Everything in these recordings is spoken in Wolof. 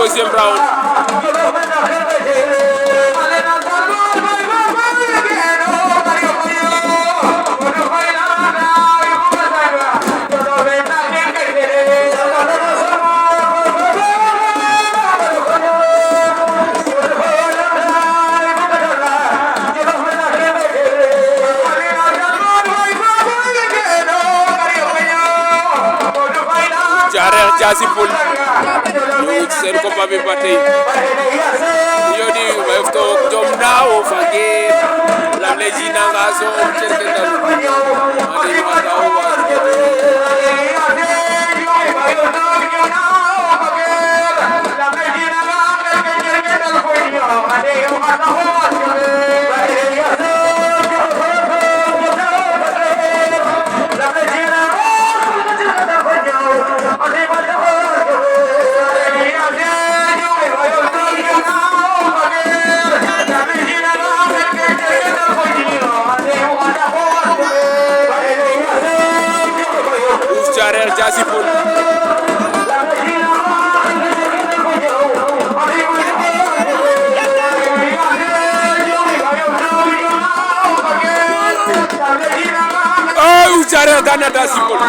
deuxième round. Jarer Jaasi Pul ñu ci seen combat bi ba tey yoni wefto jom naaw fage lam le jina nga so cerkenal ade ma daw wa Jarer Jaasi Pul Jarer dana Jaasi Pul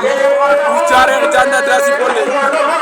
Jarer dana Jaasi Pul